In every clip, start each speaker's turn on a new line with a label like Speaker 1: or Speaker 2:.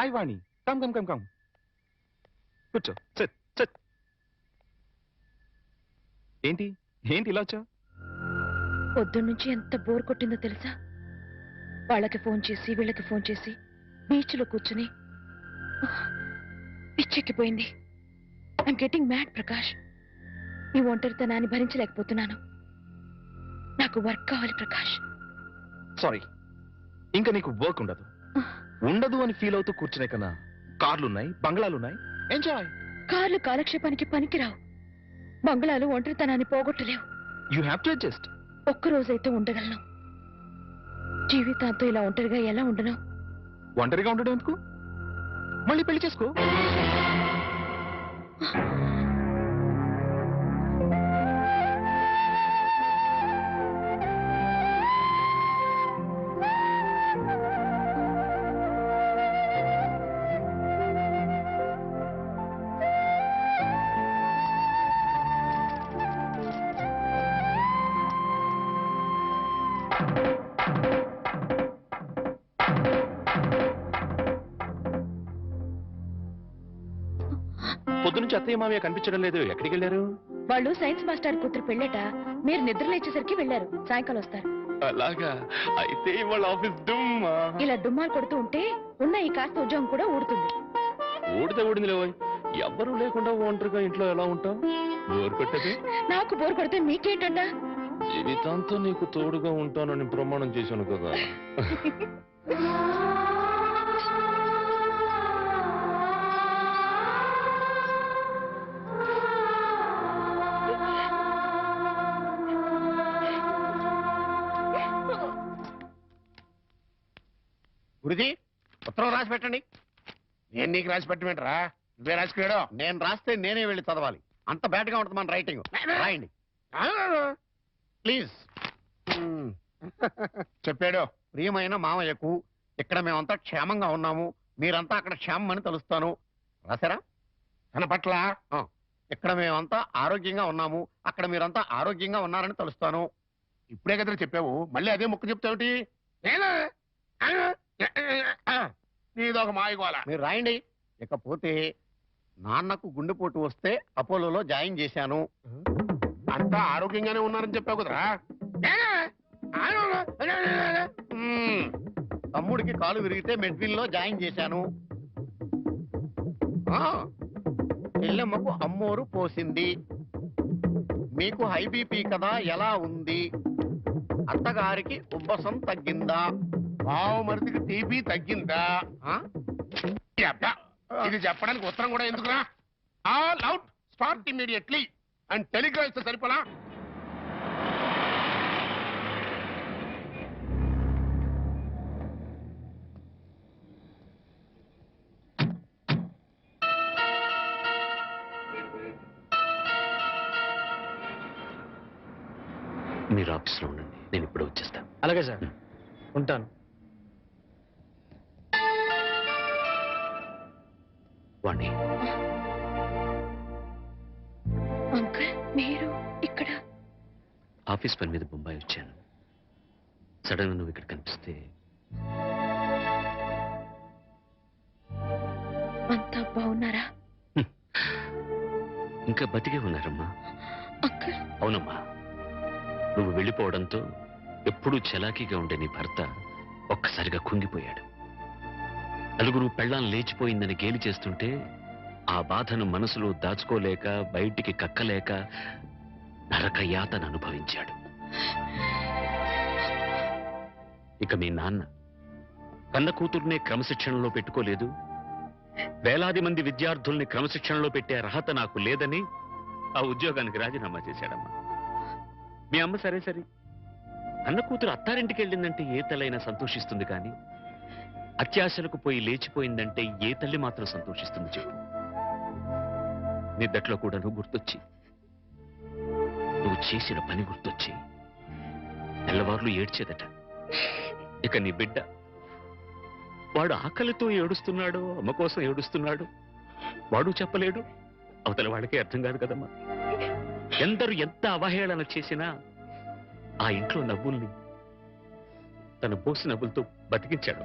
Speaker 1: Hi వాణి, come come come come, కూర్చో, SIT SIT. ఏంటి ఏంటి ఇలా వచ్చా?
Speaker 2: పొద్దున్నుంచి ఎంత బోర్ కొట్టిందో తెలుసా? వాళ్ళకి ఫోన్ చేసి వీళ్ళకి ఫోన్ చేసి బీచ్ లో కూర్చుని పిచ్చెక్కిపోయింది. I'm getting mad Prakash. నీ ఒంటరితనాన్ని భరించలేకపోతున్నాను. నాకు వర్క్ కావాలి ప్రకాష్.
Speaker 1: సారీ, ఇంకా నీకు వర్క్ ఉండదు. ఉండదు అని ఫీల్ అవుతూ కూర్చునే కన్నా కార్లున్నాయి, బంగ్లాలున్నాయి, ఎంజాయ్.
Speaker 2: కార్లు కాలక్షేపానికి పనికిరావు. బంగ్లాలు ఒంటరితనాన్ని పోగొట్టలేవు.
Speaker 1: You have to adjust.
Speaker 2: ఒక్కరోజైతే ఉండగలను. జీవితాంతో ఇలా ఒంటరిగా ఎలా ఉండను?
Speaker 1: ఒంటరిగా ఉండడం ఎందుకు? మళ్ళీ పెళ్లి చేసుకో. పొద్దునుంచి అత్తయ్య మామయ్య కనిపించడం లేదు, ఎక్కడికి వెళ్ళారు?
Speaker 2: వాళ్ళు సైన్స్ మాస్టర్ కూతురు పెళ్ళట. మీరు నిద్ర లేచేసరికి వెళ్ళారు. సాయంకాలం వస్తారు.
Speaker 1: అలాగా? అయితే వాళ్ళ ఆఫీస్ డుమ్మా.
Speaker 2: ఇలా డుమ్మాలు కొడుతూ ఉంటే ఉన్న ఈ కాస్త ఉద్యోగం కూడా ఊడుతుంది.
Speaker 1: ఊడితే ఊడింది లేవోయ్. ఎవ్వరూ లేకుండా ఒంటరిగా ఇంట్లో ఎలా ఉంటావు? బోర్ కొట్టదు?
Speaker 2: నాకు బోర్ కొడితే మీకేంటండా?
Speaker 1: జీవితాంతో నీకు తోడుగా ఉంటానని ప్రమాణం చేశాను కదా.
Speaker 3: గురుజీ, ఉత్తరం రాసి పెట్టండి. నేను నీకు రాసి పెట్టమంటారా? నువ్వే రాసుకున్నాడు. నేను రాస్తే నేనే వెళ్ళి చదవాలి. అంత బ్యాడ్గా ఉంటుంది మన రైటింగ్. రాయండి ప్లీజ్. చెప్పాడు, ప్రియమైన మామయ్యకు, ఇక్కడ మేమంతా క్షేమంగా ఉన్నాము, మీరంతా అక్కడ క్షేమం అని తలుస్తాను. రాశారా? తన పట్ల ఇక్కడ మేమంతా ఆరోగ్యంగా ఉన్నాము, అక్కడ మీరంతా ఆరోగ్యంగా ఉన్నారని తలుస్తాను. ఇప్పుడే కదా చెప్పావు, మళ్ళీ అదే ముక్క చెప్తావుటి? నీదొక మాయగోల. మీరు రాయండి. ఇకపోతే నాన్నకు గుండెపోటు వస్తే అపోలోలో జాయిన్ చేశాను. అంతా ఆరోగ్యంగానే ఉన్నారని చెప్పావు కదరా. తమ్ముడికి కాలు విరిగితే మెడ్విల్లో జాయిన్ చేశాను. చెల్లెమ్మకు అమ్మోరు పోసింది. మీకు హై బీపీ కదా, ఎలా ఉంది? అత్తగారికి ఉబ్బసం తగ్గిందా? బావమరిదికి టీబీ తగ్గిందా? ఇది చెప్పడానికి ఉత్తరం కూడా ఎందుకురా? All out, start immediately and Telegram ఇస్తే సరిపోలా?
Speaker 4: మీరు ఆఫీస్లో ఉండండి, నేను ఇప్పుడు వచ్చేస్తాను.
Speaker 5: అలాగే సార్, ఉంటాను.
Speaker 4: వాణి,
Speaker 2: అంకుల్ మీరు ఇక్కడ?
Speaker 4: ఆఫీస్ పని మీద బొంబాయి వచ్చాను. సడన్ గా నువ్వు ఇక్కడ కనిపిస్తే.
Speaker 2: అంతా బాగున్నారా?
Speaker 4: ఇంకా బతికే ఉన్నారమ్మా.
Speaker 2: అంకుల్.
Speaker 4: అవునమ్మా, నువ్వు వెళ్ళిపోవడంతో ఎప్పుడూ చలాకీగా ఉండే నీ భర్త ఒక్కసారిగా కుంగిపోయాడు. నలుగురు పెళ్ళాం లేచిపోయిందని గేలి చేస్తుంటే ఆ బాధను మనసులో దాచుకోలేక, బయటికి కక్కలేక నరక యాతన అనుభవించాడు. ఇక మీ నాన్న కన్న కూతుర్నే క్రమశిక్షణలో పెట్టుకోలేదు, వేలాది మంది విద్యార్థుల్ని క్రమశిక్షణలో పెట్టే అర్హత నాకు లేదని ఆ ఉద్యోగానికి రాజీనామా చేశాడమ్మా. మీ అమ్మ సరే సరే, అన్న కూతురు అత్తారింటికి వెళ్ళిందంటే ఏ తల్లైనా సంతోషిస్తుంది, కానీ అత్యాశలకు పోయి లేచిపోయిందంటే ఏ తల్లి మాత్రం సంతోషిస్తుంది చెప్పు. నిద్దట్లో కూడా నువ్వు గుర్తొచ్చి, నువ్వు చేసిన పని గుర్తొచ్చి తెల్లవార్లు ఏడ్చేదట. ఇక నీ బిడ్డ, వాడు ఆకలితో ఏడుస్తున్నాడు, అమ్మ కోసం ఏడుస్తున్నాడు, వాడు చెప్పలేడు, అవతల వాడికి అర్థం కాదు కదమ్మా. ఎందరు ఎంత అవహేళన చేసినా ఆ ఇంట్లో నవ్వుల్ని తన బోసి నవ్వులతో బతికించాడు.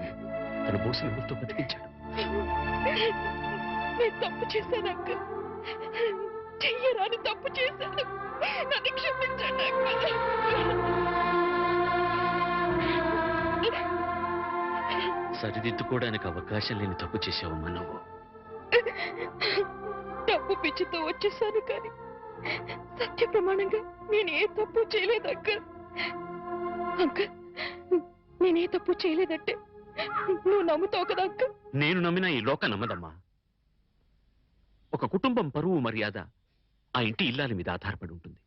Speaker 4: తన బోసి నవ్వులతో బతికించాడు.
Speaker 2: నేను తప్పు చేశాను అంకుల్. చెయ్యరాని తప్పు చేశాను. నన్ను క్షమించండి అంకుల్.
Speaker 4: సరిదిద్దుకోవడానికి అవకాశం లేని తప్పు చేసావమ్మా నువ్వు.
Speaker 2: డబ్బు పిచ్చితో వచ్చేసాను కానీ సత్య ప్రమాణంగా నేనే తప్పు చేయలేదు అంకుల్. అంకుల్, నేనే తప్పు చేయలేదంటే నువ్వు నమ్ముతావు కదా అంకుల్?
Speaker 4: నేను నమ్మినా ఈ లోక నమ్మదమ్మా. ఒక కుటుంబం పరువు మర్యాద ఆ ఇంటి ఇల్లాలి మీద ఆధారపడి ఉంటుంది.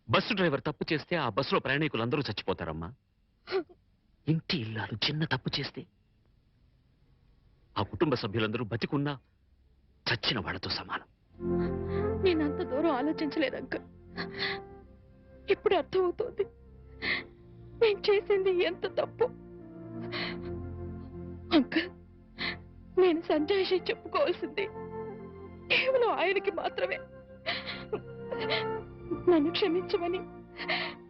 Speaker 4: బస్సు డ్రైవర్ తప్పు చేస్తే ఆ బస్సులో ప్రయాణికులందరూ చచ్చిపోతారమ్మా. ఇంటి ఇల్లాలు చిన్న తప్పు చేస్తే ఆ కుటుంబ సభ్యులందరూ బతికున్నా చచ్చిన వాళ్ళతో సమానం.
Speaker 2: నేనంత దూరం ఆలోచించలేదు అంకుల్. ఇప్పుడు అర్థమవుతోంది నేను చేసింది ఎంత తప్పు. అంకుల్, నేను సంజయ్ చెప్పుకోవాల్సింది కేవలం ఆయనకి మాత్రమే. నన్ను క్షమించమని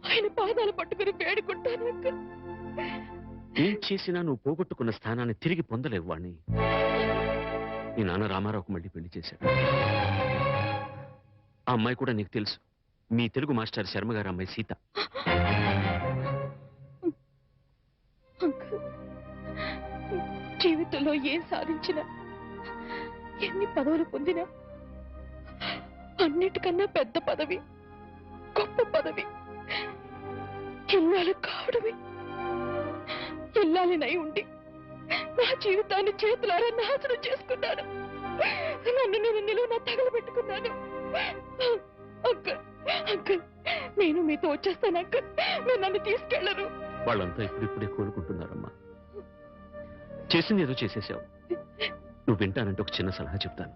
Speaker 2: ఆయన పాదాలు పట్టుకుని వేడుకుంటాను అంకుల్.
Speaker 4: ఏం చేసినా నువ్వు పోగొట్టుకున్న స్థానాన్ని తిరిగి పొందలేవు వాణ్ణి. నీ నాన్న రామారావుకు మళ్ళీ పెళ్లి చేశాడు. ఆ అమ్మాయి కూడా నీకు తెలుసు. మీ తెలుగు మాస్టర్ శర్మ గారు అమ్మాయి సీత.
Speaker 2: అంకుల్, జీవితంలో ఏం సాధించినా ఎన్ని పదవులు పొందినా అన్నిటికన్నా పెద్ద పదవి, గొప్ప పదవి ఇల్లాలు కావడమే. ఇల్లాలినై ఉండి నా జీవితాన్ని చేతులారా నాశనం చేసుకున్నాను. నన్ను నేను నిలువున తగలబెట్టుకున్నాను. అంకుల్, అంకుల్, నేను మీతో వచ్చేస్తాను అంకుల్. మీరు నన్ను తీసుకెళ్లరు.
Speaker 4: వాళ్ళంతా ఇప్పుడిప్పుడే కోలుకుంటున్నారమ్మా. చేసింది ఏదో చేసేసావు. నువ్వు వింటానంటే ఒక చిన్న సలహా చెప్తాను.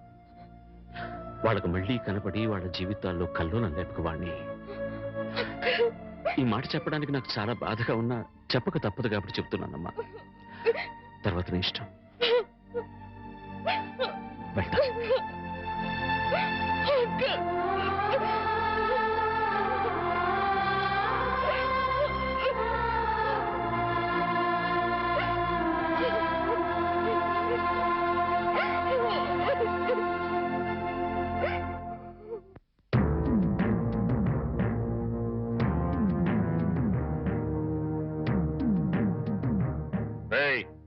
Speaker 4: వాళ్ళకు మళ్ళీ కనపడి వాళ్ళ జీవితాల్లో కల్లోలం లేపక వాణ్ణి. ఈ మాట చెప్పడానికి నాకు చాలా బాధగా ఉన్నా చెప్పక తప్పదు కాబట్టి చెప్తున్నానమ్మా. తర్వాత నీ ఇష్టం. వెళ్తా.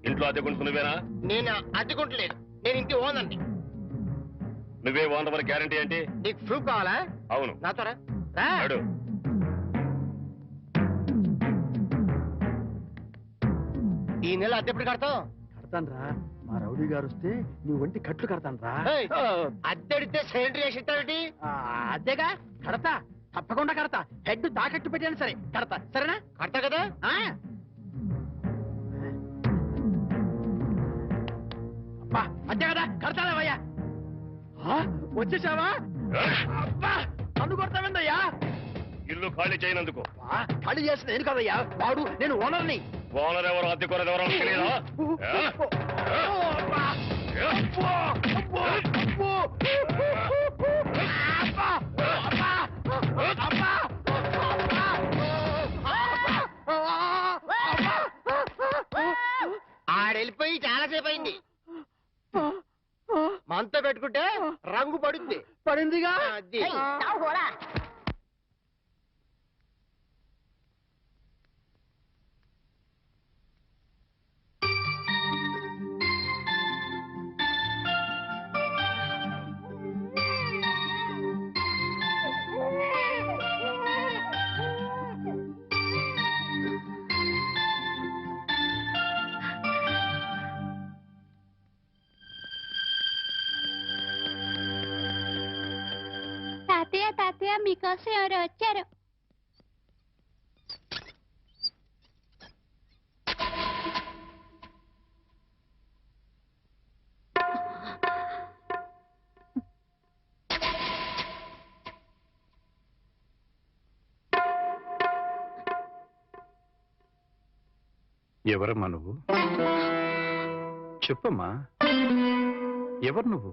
Speaker 1: ఇంట్లో అద్దెకుంటు నువ్వేనా?
Speaker 3: నేను అద్దెకుంటలేదు, నేను ఇంటి ఓనండి.
Speaker 1: నువ్వే ఓనర్ మరి గ్యారంటీ ఏంటి?
Speaker 3: నీకు ప్రూఫ్ కావాలా?
Speaker 1: అవును.
Speaker 3: నాతో రా. ఈ నెల అద్దె ఎప్పుడు కడతావు?
Speaker 6: కడతాను రా. మా రౌడీ గారు వస్తే నీ ఒంటి కట్లు కడతాను రా.
Speaker 3: అద్దెడితే సిలిండర్ వేసి ఇస్తావేంటి?
Speaker 6: అద్దెగా కడతా, తప్పకుండా కడతా. హెడ్ తాకట్టు పెట్టాను సరే కడతా. సరేనా?
Speaker 3: కడతా కదా.
Speaker 6: అంతే కదా, కడతావయ్యా. వచ్చేసావా? నన్ను కొడతావేందయ్యా?
Speaker 1: ఇల్లు ఖాళీ చేయనందుకు.
Speaker 6: ఖాళీ చేసిన నేను కదయ్యా, వాడు. నేను ఓనర్ని.
Speaker 1: ఓనర్ ఎవరు, అద్దెకోనర్ ఎవరో తెలియదా?
Speaker 3: ఆడెళ్ళిపోయి చాలాసేపు అయింది. మనతో పెట్టుకుంటే రంగు పడుద్ది.
Speaker 6: పడిందిగా.
Speaker 7: తాతయ్య, తాతయ్య, మీకోసం ఎవరు వచ్చారు?
Speaker 8: ఎవరమ్మా నువ్వు? చెప్పమ్మా, ఎవరు నువ్వు?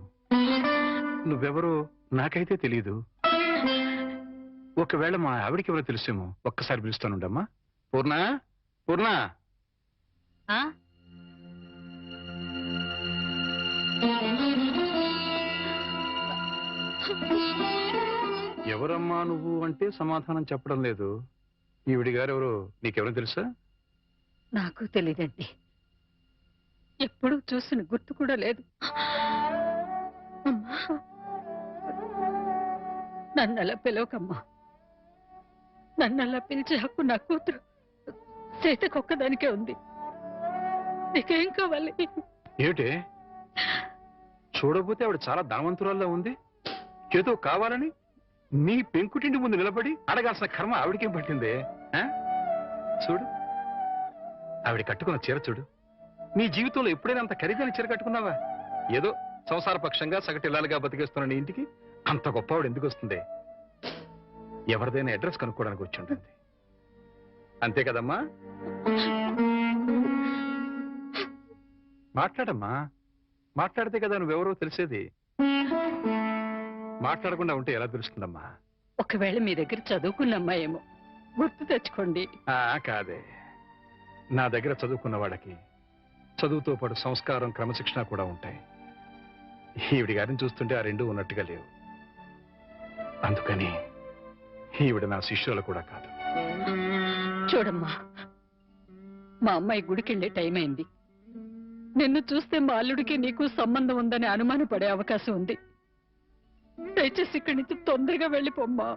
Speaker 8: నువ్వెవరో నాకైతే తెలీదు. ఒకవేళ మా ఆవిడికి ఎవరో తెలుసేమో. ఒక్కసారి పిలుస్తానుండమ్మా. పూర్ణ, పూర్ణ. ఎవరమ్మా నువ్వు అంటే సమాధానం చెప్పడం లేదు. ఈవిడి గారు ఎవరు నీకెవరో తెలుసా?
Speaker 2: నాకు తెలీదండి. ఎప్పుడూ చూసిన గుర్తు కూడా లేదు. అమ్మా, నన్నలా పిలవకమ్మా. నన్నలా పిలిచే హక్కు నా కూతురు సీతకొక్కదానికే ఉంది. నీకేం కావాలి?
Speaker 8: ఏమిటే చూడకపోతే ఆవిడ చాలా ధనవంతురాల్లో ఉంది. ఏదో కావాలని నీ పెంకుటింటి ముందు నిలబడి అడగాల్సిన కర్మ ఆవిడకేం పట్టిందే? చూడు ఆవిడ కట్టుకున్న చీర చూడు. నీ జీవితంలో ఎప్పుడైనా అంత ఖరీదైన చీర కట్టుకున్నావా? ఏదో సంసార పక్షంగా సగటిల్లాలుగా బతికేస్తున్న నీ ఇంటికి అంత గొప్ప ఆవిడ ఎందుకు వస్తుంది? ఎవరిదైనా అడ్రస్ కనుక్కోవడానికి వచ్చి ఉంటుంది. అంతే కదమ్మా? మాట్లాడమ్మా. మాట్లాడితే కదా నువ్వెవరో తెలిసేది. మాట్లాడకుండా ఉంటే ఎలా తెలుస్తుందమ్మా?
Speaker 2: ఒకవేళ మీ దగ్గర చదువుకున్నమ్మా ఏమో గుర్తు తెచ్చుకోండి.
Speaker 8: కాదే, నా దగ్గర చదువుకున్న వాళ్ళకి చదువుతో పాటు సంస్కారం క్రమశిక్షణ కూడా ఉంటాయి. ఈవిడి గారిని చూస్తుంటే ఆ రెండూ ఉన్నట్టుగా లేవు. అందుకని ఈవిడ నా శిష్యులు కూడా కాదు.
Speaker 2: చూడమ్మా, మా అమ్మాయి గుడికెళ్ళే టైం అయింది. నిన్ను చూస్తే మా అల్లుడికి నీకు సంబంధం ఉందని అనుమానపడే అవకాశం ఉంది. దయచేసి ఇక్కడి నుంచి తొందరగా వెళ్ళిపోమ్మా.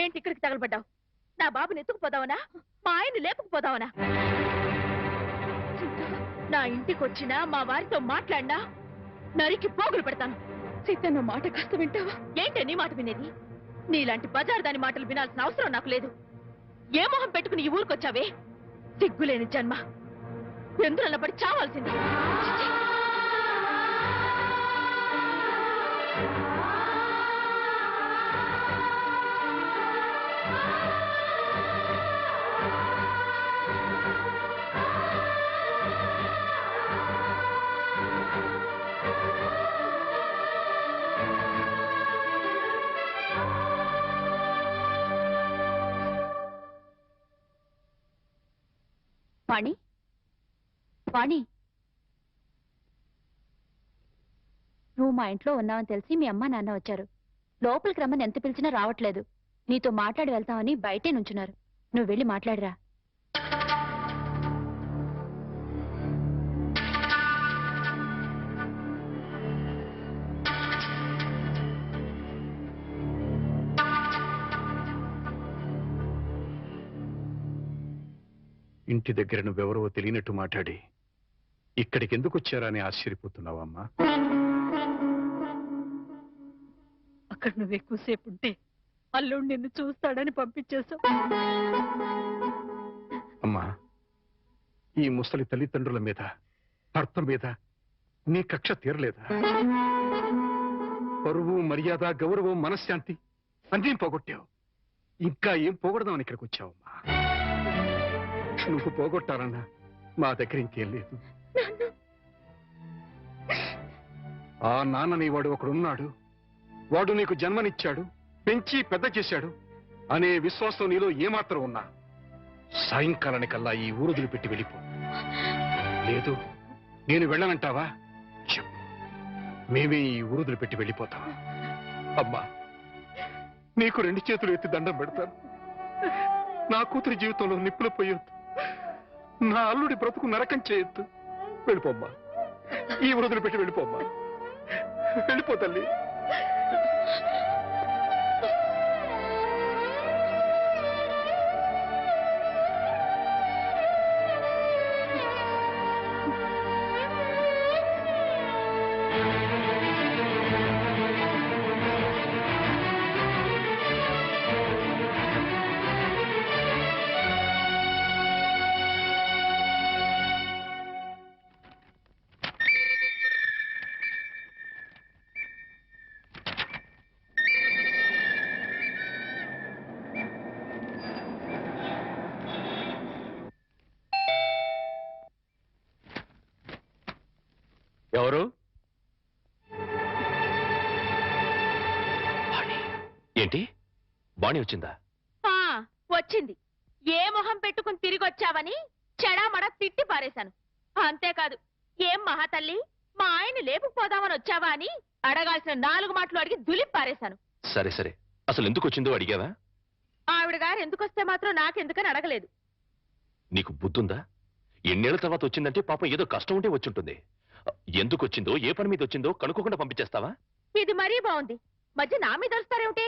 Speaker 9: ఏంటి ఇక్కడికి తగలబడ్డావు? నా బాబుని ఎత్తుకుపోదావనా? మా ఆయన్ని లేపుకుపోదావనా? నా ఇంటికి వచ్చినా మా వారితో మాట్లాడినా నరికి పోగులు పెడతాను.
Speaker 2: సీతన్న మాట కాస్త వింటావా?
Speaker 9: ఏంటి నీ మాట వినేది? నీలాంటి బజారు దాని మాటలు వినాల్సిన అవసరం నాకు లేదు. ఏ మొహం పెట్టుకుని ఈ ఊరికొచ్చావే? సిగ్గులేని జన్మ, ఎందులో పడి చావాల్సింది.
Speaker 7: వాణి, వాణి, నువ్వు మా ఇంట్లో ఉన్నావని తెలిసి మీ అమ్మ నాన్న వచ్చారు. లోపలికి రమ్మని ఎంత పిలిచినా రావట్లేదు. నీతో మాట్లాడి వెళ్తామని బయటే నుంచున్నారు. నువ్వు వెళ్ళి మాట్లాడిరా.
Speaker 8: ఇంటి దగ్గర నువ్వెవరో తెలియనట్టు మాట్లాడి ఇక్కడికి ఎందుకు వచ్చారా అని ఆశ్చర్యపోతున్నావమ్మా?
Speaker 2: అక్కడ నువ్వు ఎక్కువసేపు ఉంటే అల్లుడు నిన్ను చూస్తాడని పంపించేశావు.
Speaker 8: అమ్మా, ఈ ముసలి తల్లిదండ్రుల మీద, భర్త మీద నీ కక్ష తీరలేదా? పరువు, మర్యాద, గౌరవం, మనశ్శాంతి అన్నీ పోగొట్టావు. ఇంకా ఏం పోగొడదామని ఇక్కడికి వచ్చావమ్మా? నువ్వు పోగొట్టాలన్నా మా దగ్గర ఇంకేం లేదు. ఆ నాన్నని వాడు ఒకడున్నాడు. వాడు నీకు జన్మనిచ్చాడు, పెంచి పెద్ద చేశాడు అనే విశ్వాసం నీలో ఏమాత్రం ఉన్నా సాయంకాలానికల్లా ఈ ఊరుదులు పెట్టి వెళ్ళిపో. లేదు నేను వెళ్ళనంటావా? చెప్పు. మేమే ఈ ఊరుదులు పెట్టి వెళ్ళిపోతాం. అమ్మా, నీకు 2 చేతులు ఎత్తి దండం పెడతాను. నా కూతురి జీవితంలో నిప్పులు పోయొద్దు. నా అల్లుడి బ్రతుకు నరకం చేయొద్దు. వెళ్ళిపోమ్మా, ఈ ఊరుదులు పెట్టి వెళ్ళిపోమ్మా. వెళ్ళిపో తల్లి.
Speaker 4: ఎవరు?
Speaker 1: ఏంటి, బాణి వచ్చిందా?
Speaker 9: వచ్చింది. ఏ మొహం పెట్టుకుని తిరిగి వచ్చావని చెడామడ తిట్టి పారేశాను. అంతేకాదు, ఏం మహాతల్లి మా ఆయన లేపుకుపోదామని వచ్చావా అని అడగాల్సిన 4 మాటలు అడిగి దులిపి పారేశాను.
Speaker 1: సరే సరే, అసలు ఎందుకు వచ్చిందో అడిగావా?
Speaker 9: ఆవిడ గారు ఎందుకొస్తే మాత్రం నాకెందుకని అడగలేదు.
Speaker 1: నీకు బుద్ధుందా? ఎన్నేళ్ల తర్వాత వచ్చిందంటే పాపం ఏదో కష్టం ఉంటే వచ్చుంటుంది. ఎందుకు వచ్చిందో, ఏ పని మీద వచ్చిందో కనుక్కోకుండా పంపించేస్తావా?
Speaker 9: ఇది మరీ బాగుంది. మధ్య నా మీద వస్తారేమిటి?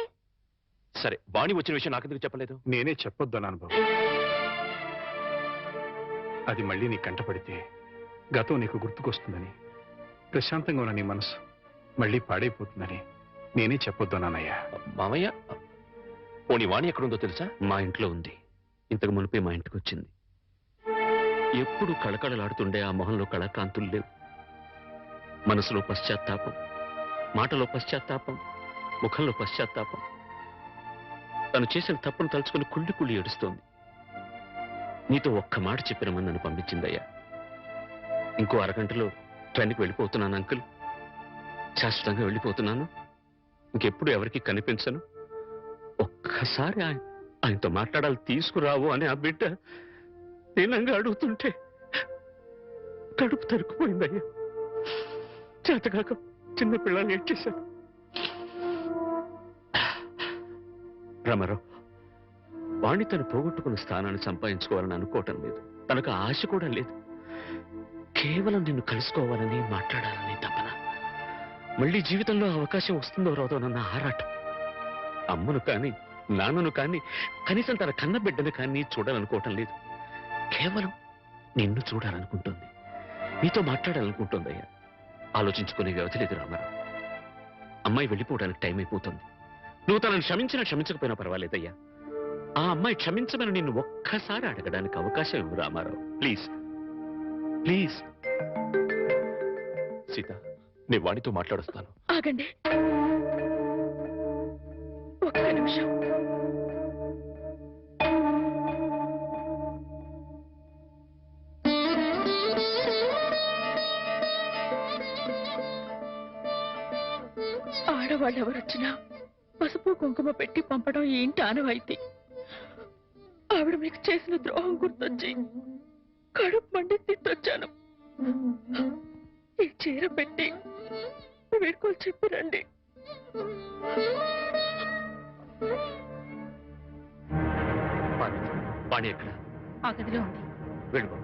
Speaker 1: సరే, బాణి వచ్చిన విషయం నాకెందుకు చెప్పలేదు?
Speaker 8: నేనే చెప్పొద్దు అన్నాను బాబు. అది మళ్ళీ నీ కంటపడితే గతం నీకు గుర్తుకొస్తుందని, ప్రశాంతంగా ఉన్న నీ మనసు మళ్ళీ పాడైపోతుందని నేనే చెప్పొద్దు అన్నానయ్యా.
Speaker 1: మామయ్య, పోనీ వాణి ఎక్కడుందో తెలుసా?
Speaker 4: మా ఇంట్లో ఉంది. ఇంతకు మునిపే మా ఇంటికి వచ్చింది. ఎప్పుడు కళకళలాడుతుండే ఆ మొహంలో కళాకాంతులు లేవు. మనసులో పశ్చాత్తాపం, మాటలో పశ్చాత్తాపం, ముఖంలో పశ్చాత్తాపం. తను చేసిన తప్పును తలుచుకుని కుళ్ళి కుళ్ళి ఏడుస్తోంది. నీతో ఒక్క మాట చెప్పినమని నన్ను పంపించిందయ్యా. ఇంకో అరగంటలో ట్రైన్కి వెళ్ళిపోతున్నాను అంకుల్. శాశ్వతంగా వెళ్ళిపోతున్నాను. ఇంకెప్పుడు ఎవరికి కనిపించను. ఒక్కసారి ఆయనతో మాట్లాడాలి, తీసుకురావు అని ఆ బిడ్డ దీనంగా అడుగుతుంటే కడుపు తరుక్కుపోయిందయ్యా. చేతకాక చిన్న పిల్లల్ని ఏడ్చేశాను. రామారావు, వాణ్ణి తను పోగొట్టుకున్న స్థానాన్ని సంపాదించుకోవాలని అనుకోవటం లేదు. తనకు ఆశ కూడా లేదు. కేవలం నిన్ను కలుసుకోవాలని, మాట్లాడాలని తపన. మళ్ళీ జీవితంలో అవకాశం వస్తుందో రాదోనన్న ఆరాటం. అమ్మను కానీ, నాన్నను కానీ, కనీసం తన కన్న బిడ్డను కానీ చూడాలనుకోవటం లేదు. కేవలం నిన్ను చూడాలనుకుంటుంది, నీతో మాట్లాడాలనుకుంటుందయ్యా. ఆలోచించుకునే వ్యవధి లేదు రామారావు. అమ్మాయి వెళ్ళిపోవడానికి టైం అయిపోతుంది. నువ్వు తనను క్షమించినా క్షమించకపోయినా పర్వాలేదయ్యా. ఆ అమ్మాయి క్షమించమని నిన్ను ఒక్కసారి అడగడానికి అవకాశం ఇవ్వు రామారావు. Please please.
Speaker 1: సీత, నేను వాణితో మాట్లాడొస్తాను.
Speaker 9: ఆగండి, ఒక్క నిమిషం. ఆడవాళ్ళు ఎవరొచ్చినా పసుపు కుంకుమ పెట్టి పంపడం ఈ ఇంటి ఆనవాయితీ. ఆవిడ మీకు చేసిన ద్రోహం గుర్తొచ్చి కడుపు మండి తిట్టొచ్చాను. ఈ చీర పెట్టి వీడుకోలు చెప్పిరండి.
Speaker 4: వాణి ఎక్కడ?
Speaker 9: ఆ గదిలో ఉంది.
Speaker 4: వెళ్ళు.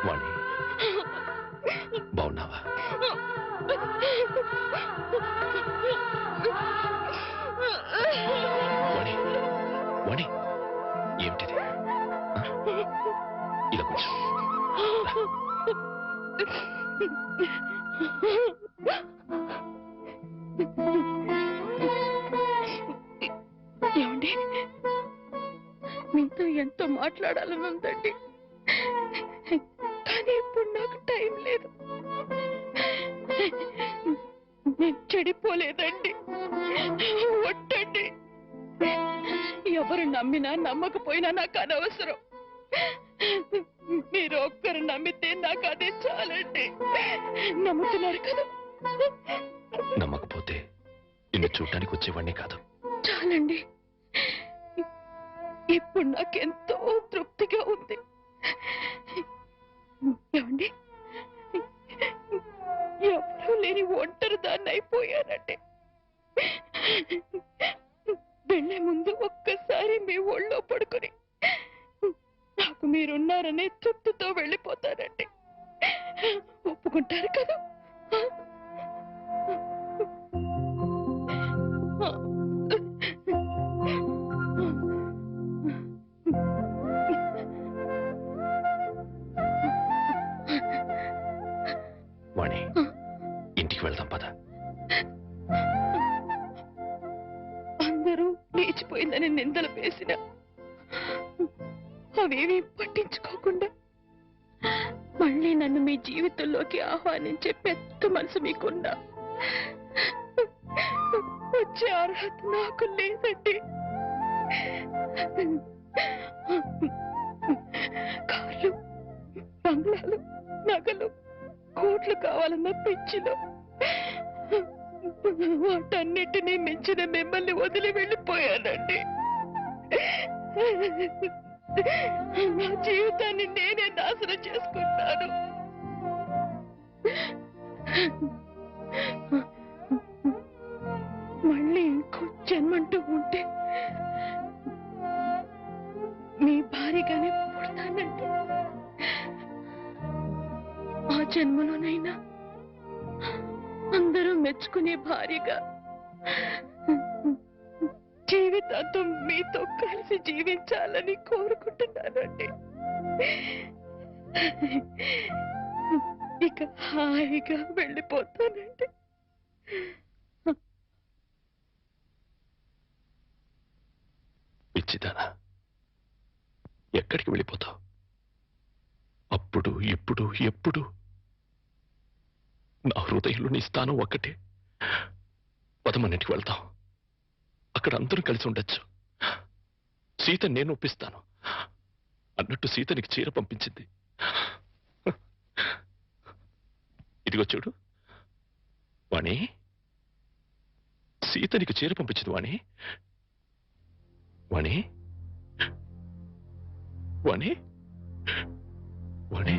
Speaker 1: వాణి, బాగున్నావా? వాణి, వాణి, ఏమిటిది? ఇలా కూర్చో.
Speaker 2: ఏమండి, మీతో ఎంతో మాట్లాడాలని ఉందండి, కానీ ఇప్పుడు నాకు టైం లేదు. నేను చెడిపోలేదండి. నమ్మినా నమ్మకపోయినా నాకు అనవసరం. మీరు ఒక్కరు నమ్మితే నాకు అదే చాలండి. నమ్ముతున్నారు కదా?
Speaker 1: నమ్మకపోతే నిన్ను చూడటానికి వచ్చేవాడినే కాదు.
Speaker 2: చాలండి. ఇప్పుడు నాకెంతో తృప్తిగా ఉంది. ఏమండి, ఎవరూ లేని ఒంటరి దాన్ని అయిపోయానంటే వెళ్లే ముందు ఒక్కసారి మీ ఒళ్ళో పడుకొని నాకు మీరున్నారనే తృప్తితో వెళ్ళిపోతానండి. ఒప్పుకుంటారు కదా?
Speaker 1: వాణి, ఇంటికి వెళ్దాం పద.
Speaker 2: అందరూ లేచిపోయిందని నిందలు వేసిన అవేమీ పట్టించుకోకుండా మళ్ళీ నన్ను మీ జీవితంలోకి ఆహ్వానించే పెద్ద మనసు మీకున్నా వచ్చే అర్హత నాకు లేదండి. కార్లు, బంగ్లాలు, నగలు, కోట్లు కావాలన్న పిచ్చిలో వాటన్నిటినీ మించిన మిమ్మల్ని వదిలి వెళ్ళిపోయానండి. నా జీవితాన్ని నేనే నాశనం చేసుకుంటాను. మళ్ళీ ఇంకో జన్మంటూ ఉంటే మీ భారీగానే పుడతానండి. ఆ జన్మలోనైనా అందరూ మెచ్చుకునే భార్యగా జీవితాంతం మీతో కలిసి జీవించాలని కోరుకుంటున్నానండి. ఇక హాయిగా వెళ్ళిపోతానండి.
Speaker 1: పిచ్చిదానా, ఎక్కడికి వెళ్ళిపోతావు? అప్పుడు ఇప్పుడు ఎప్పుడు నా హృదయంలో నీ స్థానం ఒక్కటే. పదమన్నింటికి వెళ్తాం, అక్కడ అందరూ కలిసి ఉండొచ్చు. సీత నేను ఒప్పిస్తాను అన్నట్టు సీత నీకు చీర పంపించింది. ఇదిగో చూడు వాణి, సీత నీకు చీర పంపించింది వాణి. వాణి వాణి వాణి